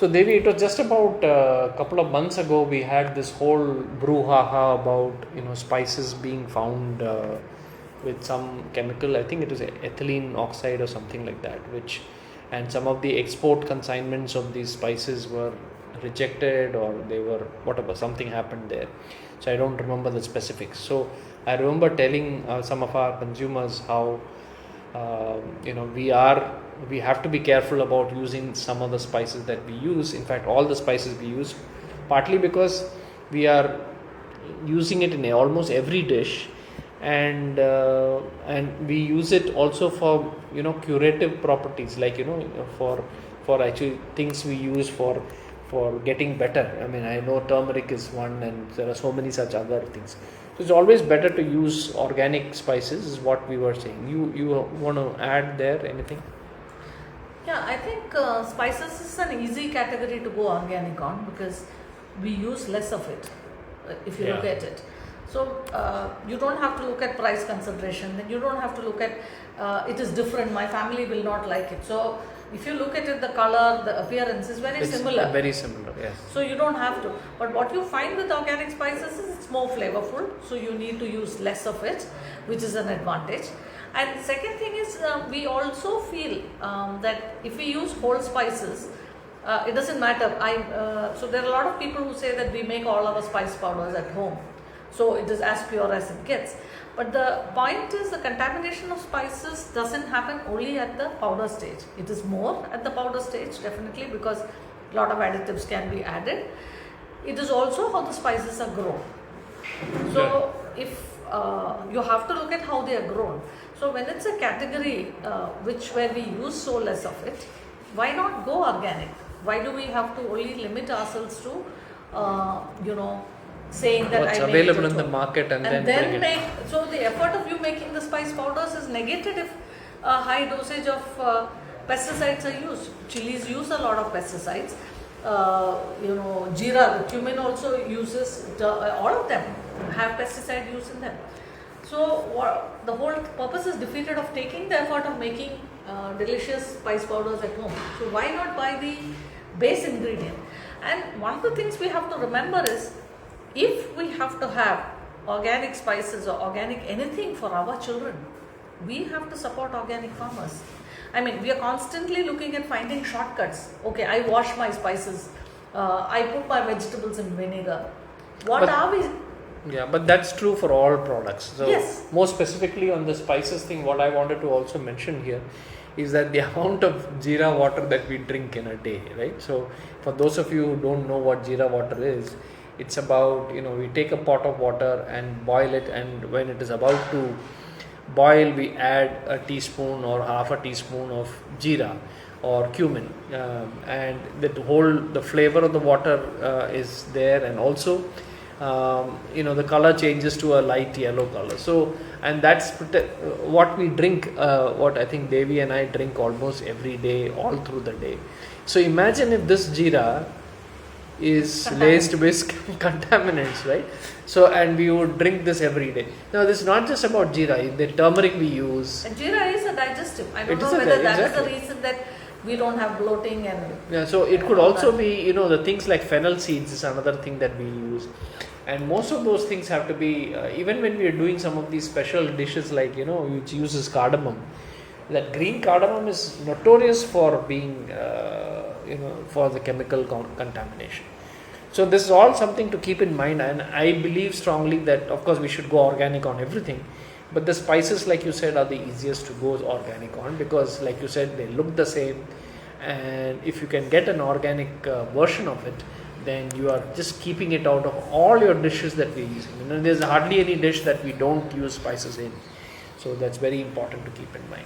So Devi, it was just about a couple of months ago we had this whole brouhaha about spices being found with some chemical. I think it was ethylene oxide or something like that, and some of the export consignments of these spices were rejected, or they were whatever, something happened there. So I don't remember the specifics. So I remember telling some of our consumers how we have to be careful about using some of the spices that we use. In fact, all the spices we use, partly because we are using it in almost every dish, and we use it also for curative properties, like for actually things we use for getting better. I mean, I know turmeric is one, and there are so many such other things. So it's always better to use organic spices, is what we were saying. You want to add there anything? Yeah, I think spices is an easy category to go organic on, because we use less of it, if you look at it. So you don't have to look at price consideration, then you don't have to look at it is different, my family will not like it. So if you look at it, the color, the appearance is very similar. Very similar, yes. So you don't have to. But what you find with organic spices is it's more flavorful, so you need to use less of it, which is an advantage. And second thing is, we also feel that if we use whole spices, it doesn't matter. So there are a lot of people who say that we make all our spice powders at home, so it is as pure as it gets. But the point is, the contamination of spices doesn't happen only at the powder stage. It is more at the powder stage, definitely, because a lot of additives can be added. It is also how the spices are grown. So if you have to look at how they are grown. So when it's a category where we use so less of it, why not go organic? Why do we have to only limit ourselves to saying that what's I make available it in the market, and then then make so the effort of you making the spice powders is negated if a high dosage of pesticides are used. Chilies use a lot of pesticides. Jeera, the cumin also uses, all of them have pesticide use in them. So the whole purpose is defeated of taking the effort of making delicious spice powders at home. So why not buy the base ingredient? And one of the things we have to remember is, if we have to have organic spices or organic anything for our children, we have to support organic farmers. I mean, we are constantly looking at finding shortcuts. Okay, I wash my spices, I put my vegetables in vinegar. Are we? Yeah, but that's true for all products. So yes. More specifically on the spices thing, what I wanted to also mention here is that the amount of jeera water that we drink in a day, right? So for those of you who don't know what jeera water is, it's about, we take a pot of water and boil it, and when it is about to boil, we add a teaspoon or half a teaspoon of jeera or cumin, and the flavor of the water is there, and also the color changes to a light yellow color. So, and that's what we drink, what I think Devi and I drink almost every day, all through the day. So imagine if this jeera is laced with contaminants, right? So, and we would drink this every day. Now, this is not just about jeera. The turmeric we use. And jeera is a digestive. I don't know whether that is the reason that we don't have bloating and. Yeah, so it could also be, the things like fennel seeds is another thing that we use. And most of those things have to be, even when we are doing some of these special dishes like, which uses cardamom, that green cardamom is notorious for being, for the chemical contamination. So this is all something to keep in mind, and I believe strongly that, of course, we should go organic on everything, but the spices, like you said, are the easiest to go organic on, because, like you said, they look the same, and if you can get an organic version of it, then you are just keeping it out of all your dishes that we're using. There's hardly any dish that we don't use spices in. So that's very important to keep in mind.